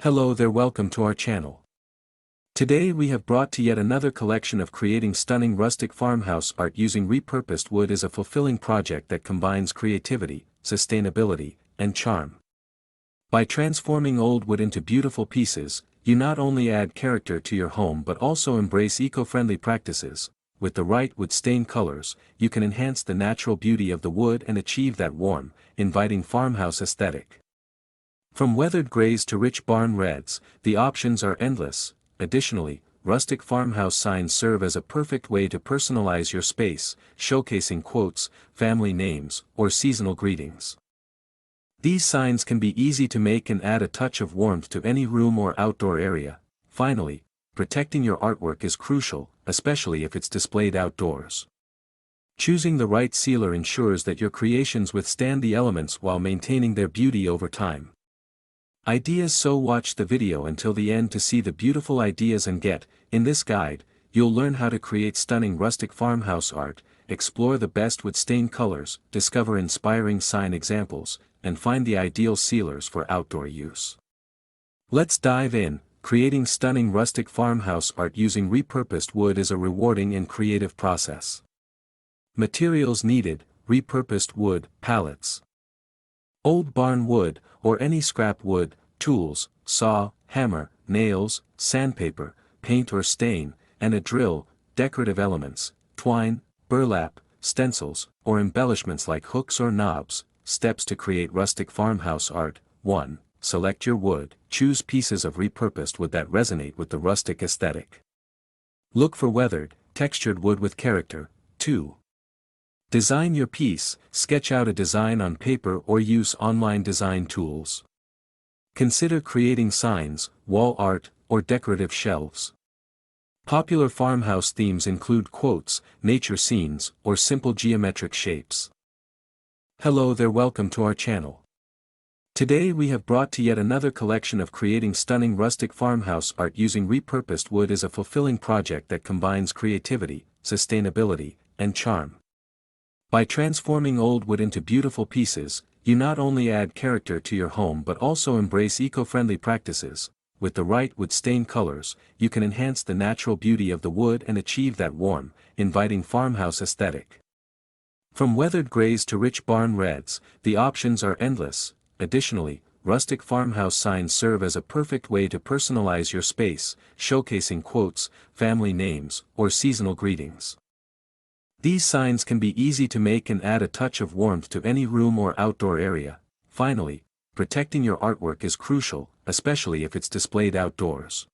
Hello there, welcome to our channel. Today we have brought to yet another collection of creating stunning rustic farmhouse art using repurposed wood is a fulfilling project that combines creativity, sustainability, and charm. By transforming old wood into beautiful pieces, you not only add character to your home but also embrace eco-friendly practices. With the right wood stain colors, you can enhance the natural beauty of the wood and achieve that warm, inviting farmhouse aesthetic. From weathered grays to rich barn reds, the options are endless. Additionally, rustic farmhouse signs serve as a perfect way to personalize your space, showcasing quotes, family names, or seasonal greetings. These signs can be easy to make and add a touch of warmth to any room or outdoor area. Finally, protecting your artwork is crucial, especially if it's displayed outdoors. Choosing the right sealer ensures that your creations withstand the elements while maintaining their beauty over time. Ideas. So watch the video until the end to see the beautiful ideas and get. In this guide, you'll learn how to create stunning rustic farmhouse art, explore the best wood stain colors, discover inspiring sign examples, and find the ideal sealers for outdoor use. Let's dive in. Creating stunning rustic farmhouse art using repurposed wood is a rewarding and creative process. Materials needed: repurposed wood, pallets. Old barn wood, or any scrap wood, tools, saw, hammer, nails, sandpaper, paint or stain, and a drill. Decorative elements: twine, burlap, stencils, or embellishments like hooks or knobs. Steps to create rustic farmhouse art. 1. Select your wood. Choose pieces of repurposed wood that resonate with the rustic aesthetic. Look for weathered, textured wood with character. 2. Design your piece. Sketch out a design on paper or use online design tools. Consider creating signs, wall art, or decorative shelves. Popular farmhouse themes include quotes, nature scenes, or simple geometric shapes. Hello there, welcome to our channel. Today we have brought to yet another collection of creating stunning rustic farmhouse art using repurposed wood is a fulfilling project that combines creativity, sustainability, and charm. By transforming old wood into beautiful pieces, you not only add character to your home but also embrace eco-friendly practices. With the right wood stain colors, you can enhance the natural beauty of the wood and achieve that warm, inviting farmhouse aesthetic. From weathered grays to rich barn reds, the options are endless. Additionally, rustic farmhouse signs serve as a perfect way to personalize your space, showcasing quotes, family names, or seasonal greetings. These signs can be easy to make and add a touch of warmth to any room or outdoor area. Finally, protecting your artwork is crucial, especially if it's displayed outdoors.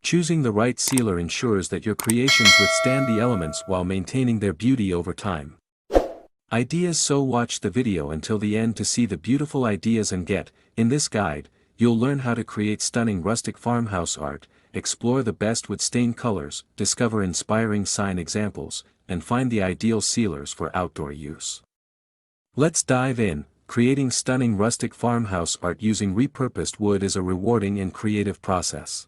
Choosing the right sealer ensures that your creations withstand the elements while maintaining their beauty over time. Ideas. So watch the video until the end to see the beautiful ideas and get. In this guide, you'll learn how to create stunning rustic farmhouse art, explore the best wood stain colors, discover inspiring sign examples, and find the ideal sealers for outdoor use. Let's dive in. Creating stunning rustic farmhouse art using repurposed wood is a rewarding and creative process.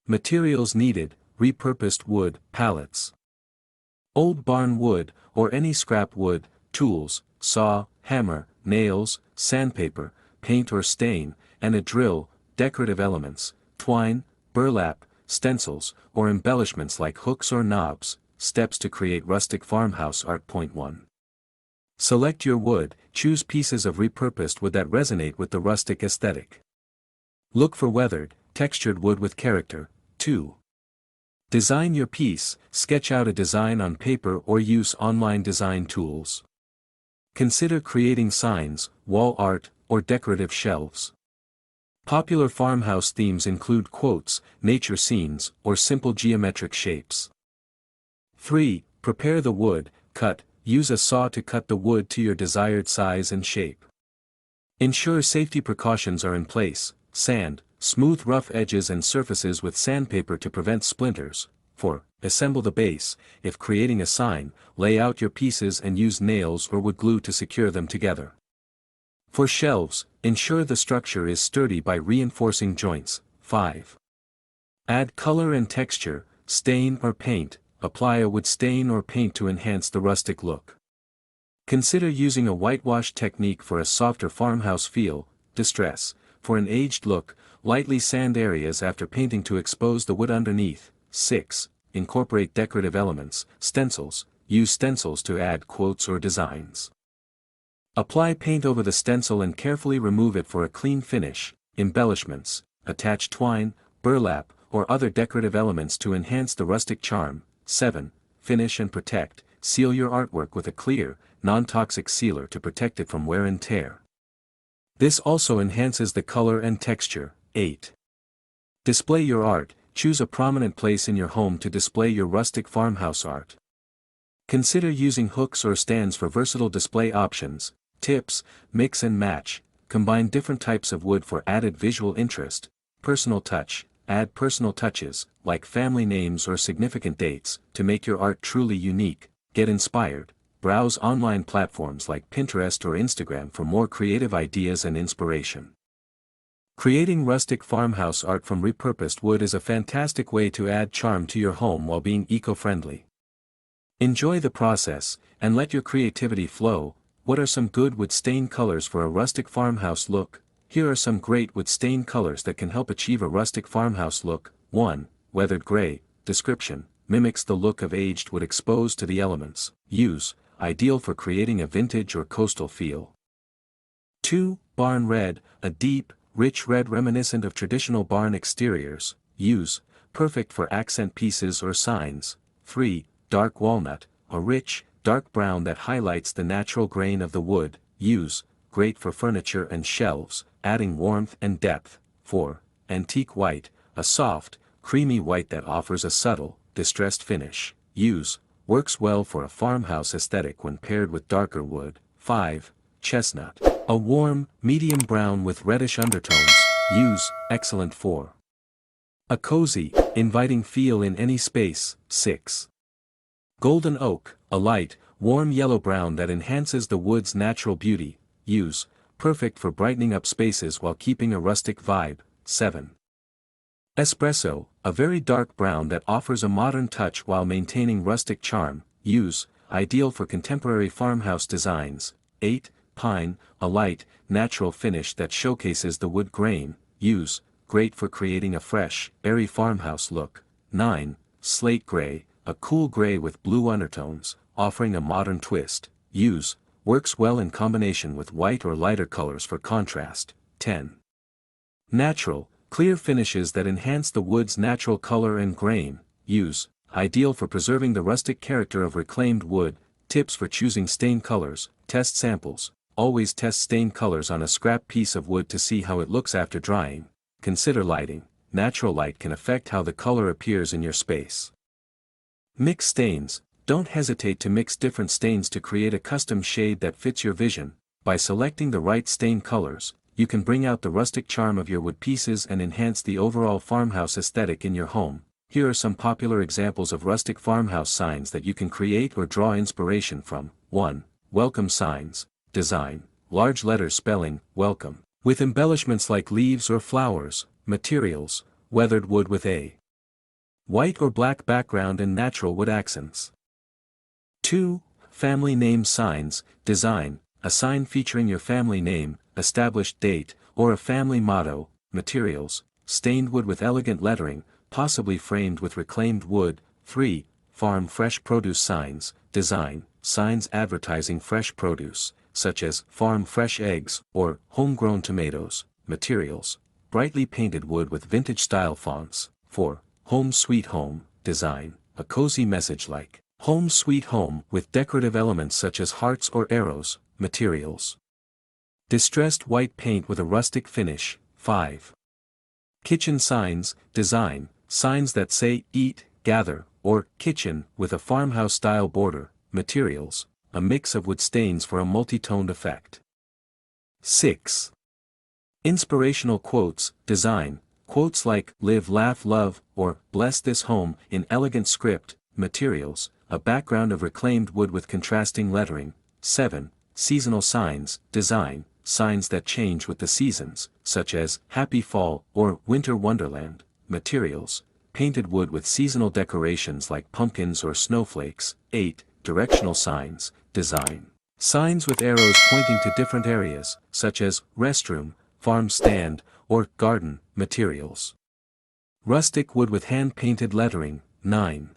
Materials needed: repurposed wood, pallets. Old barn wood, or any scrap wood, tools, saw, hammer, nails, sandpaper, paint or stain, and a drill. Decorative elements: twine, burlap, stencils, or embellishments like hooks or knobs. Steps to create rustic farmhouse art. 1. Select your wood. Choose pieces of repurposed wood that resonate with the rustic aesthetic. Look for weathered, textured wood with character. 2. Design your piece. Sketch out a design on paper or use online design tools. Consider creating signs, wall art, or decorative shelves. Popular farmhouse themes include quotes, nature scenes, or simple geometric shapes. 3. Prepare the wood. Cut. Use a saw to cut the wood to your desired size and shape. Ensure safety precautions are in place. Sand. Smooth rough edges and surfaces with sandpaper to prevent splinters. 4. Assemble the base. If creating a sign, lay out your pieces and use nails or wood glue to secure them together. For shelves, ensure the structure is sturdy by reinforcing joints. 5. Add color and texture. Stain or paint. Apply a wood stain or paint to enhance the rustic look. Consider using a whitewash technique for a softer farmhouse feel. Distress. For an aged look, lightly sand areas after painting to expose the wood underneath. 6. Incorporate decorative elements, stencils. Use stencils to add quotes or designs. Apply paint over the stencil and carefully remove it for a clean finish. Embellishments. Attach twine, burlap, or other decorative elements to enhance the rustic charm. 7. Finish and protect. Seal your artwork with a clear, non-toxic sealer to protect it from wear and tear. This also enhances the color and texture. 8. Display your art. Choose a prominent place in your home to display your rustic farmhouse art. Consider using hooks or stands for versatile display options. Tips: mix and match. Combine different types of wood for added visual interest. Personal touch. Add personal touches, like family names or significant dates, to make your art truly unique. Get inspired. Browse online platforms like Pinterest or Instagram for more creative ideas and inspiration. Creating rustic farmhouse art from repurposed wood is a fantastic way to add charm to your home while being eco-friendly. Enjoy the process, and let your creativity flow. What are some good wood stain colors for a rustic farmhouse look? Here are some great wood stain colors that can help achieve a rustic farmhouse look. 1. Weathered gray. Description: mimics the look of aged wood exposed to the elements. Use: ideal for creating a vintage or coastal feel. 2. Barn red. A deep, rich red reminiscent of traditional barn exteriors. Use: perfect for accent pieces or signs. 3. Dark walnut. A rich, dark brown that highlights the natural grain of the wood. Use: great for furniture and shelves, adding warmth and depth. 4. Antique white. A soft, creamy white that offers a subtle, distressed finish. Use: works well for a farmhouse aesthetic when paired with darker wood. 5. Chestnut. A warm, medium brown with reddish undertones. Use: excellent for a cozy, inviting feel in any space. 6. Golden oak. A light, warm yellow-brown that enhances the wood's natural beauty. Use: perfect for brightening up spaces while keeping a rustic vibe. 7. Espresso. A very dark brown that offers a modern touch while maintaining rustic charm. Use: ideal for contemporary farmhouse designs. 8. Pine. A light, natural finish that showcases the wood grain. Use: great for creating a fresh, airy farmhouse look. 9. Slate gray. A cool gray with blue undertones, offering a modern twist. Use: works well in combination with white or lighter colors for contrast. 10. Natural, clear finishes that enhance the wood's natural color and grain. Use: ideal for preserving the rustic character of reclaimed wood. Tips for choosing stain colors: test samples. Always test stain colors on a scrap piece of wood to see how it looks after drying. Consider lighting. Natural light can affect how the color appears in your space. Mix stains. Don't hesitate to mix different stains to create a custom shade that fits your vision. By selecting the right stain colors, you can bring out the rustic charm of your wood pieces and enhance the overall farmhouse aesthetic in your home. Here are some popular examples of rustic farmhouse signs that you can create or draw inspiration from. 1. Welcome signs. Design: large letters spelling welcome, with embellishments like leaves or flowers. Materials: weathered wood with a white or black background and natural wood accents. 2. Family name signs. Design: a sign featuring your family name, established date, or a family motto. Materials: stained wood with elegant lettering, possibly framed with reclaimed wood. 3. Farm fresh produce signs. Design: signs advertising fresh produce, such as farm fresh eggs or homegrown tomatoes. Materials: brightly painted wood with vintage style fonts. 4. Home sweet home. Design: a cozy message like home sweet home with decorative elements such as hearts or arrows. Materials: distressed white paint with a rustic finish. 5. Kitchen signs. Design: signs that say eat, gather, or kitchen with a farmhouse style border. Materials: a mix of wood stains for a multi-toned effect. 6. Inspirational quotes. Design: quotes like live, laugh, love, or bless this home in elegant script. Materials: a background of reclaimed wood with contrasting lettering. 7. Seasonal signs. Design: signs that change with the seasons, such as happy fall or winter wonderland. Materials: painted wood with seasonal decorations like pumpkins or snowflakes. 8. Directional signs. Design: signs with arrows pointing to different areas, such as restroom, farm stand, or garden materials. Rustic wood with hand-painted lettering. 9.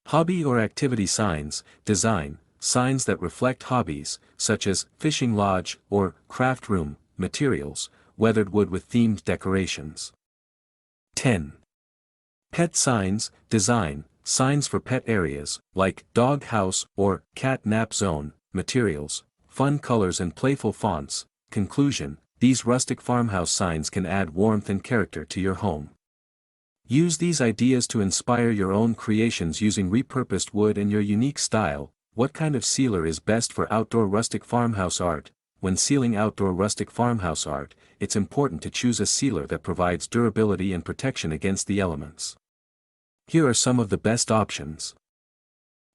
Hobby or activity signs. Design signs that reflect hobbies, such as fishing lodge or craft room. Materials, weathered wood with themed decorations. 10. Pet signs. Design signs for pet areas, like dog house or cat nap zone. Materials, fun colors and playful fonts. Conclusion: these rustic farmhouse signs can add warmth and character to your home. Use these ideas to inspire your own creations using repurposed wood and your unique style. What kind of sealer is best for outdoor rustic farmhouse art? When sealing outdoor rustic farmhouse art, it's important to choose a sealer that provides durability and protection against the elements. Here are some of the best options.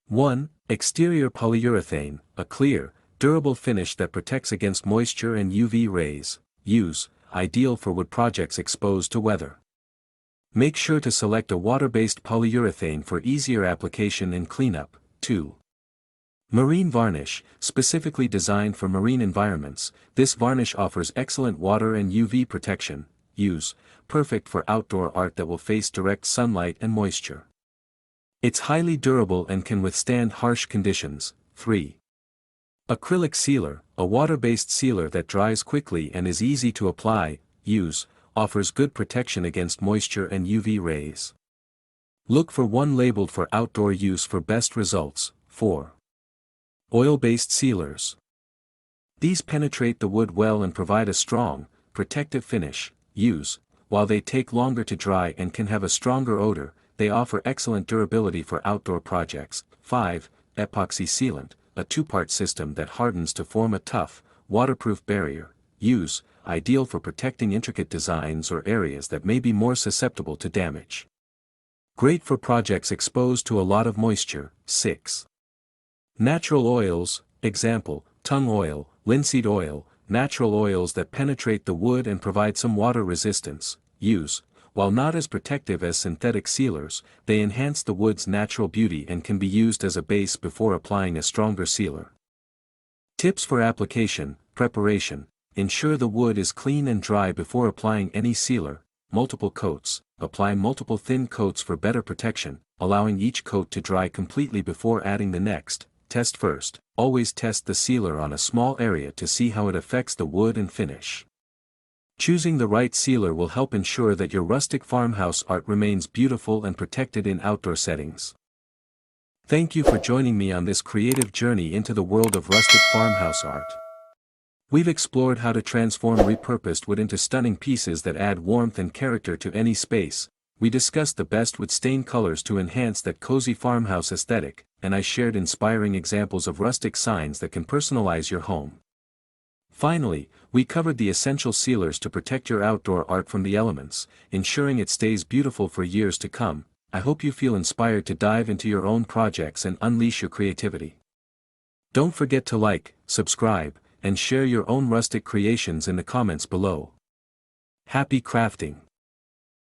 1. Exterior polyurethane, a clear, durable finish that protects against moisture and UV rays. Use, ideal for wood projects exposed to weather. Make sure to select a water-based polyurethane for easier application and cleanup. 2. Marine varnish, specifically designed for marine environments, this varnish offers excellent water and UV protection. Use, perfect for outdoor art that will face direct sunlight and moisture. It's highly durable and can withstand harsh conditions. 3. Acrylic sealer, a water-based sealer that dries quickly and is easy to apply. Use, offers good protection against moisture and UV rays. Look for one labeled for outdoor use for best results. 4. Oil-based sealers. These penetrate the wood well and provide a strong, protective finish. Use, while they take longer to dry and can have a stronger odor, they offer excellent durability for outdoor projects. 5. Epoxy sealant, a two-part system that hardens to form a tough, waterproof barrier. Use, ideal for protecting intricate designs or areas that may be more susceptible to damage. Great for projects exposed to a lot of moisture. 6. Natural oils, example, tung oil, linseed oil, natural oils that penetrate the wood and provide some water resistance. Use, while not as protective as synthetic sealers, they enhance the wood's natural beauty and can be used as a base before applying a stronger sealer. Tips for application. Preparation. Ensure the wood is clean and dry before applying any sealer. Multiple coats. Apply multiple thin coats for better protection, allowing each coat to dry completely before adding the next. Test first. Always test the sealer on a small area to see how it affects the wood and finish. Choosing the right sealer will help ensure that your rustic farmhouse art remains beautiful and protected in outdoor settings. Thank you for joining me on this creative journey into the world of rustic farmhouse art. We've explored how to transform repurposed wood into stunning pieces that add warmth and character to any space. We discussed the best wood stain colors to enhance that cozy farmhouse aesthetic, and I shared inspiring examples of rustic signs that can personalize your home. Finally, we covered the essential sealers to protect your outdoor art from the elements, ensuring it stays beautiful for years to come. I hope you feel inspired to dive into your own projects and unleash your creativity. Don't forget to like, subscribe, and share your own rustic creations in the comments below. Happy crafting!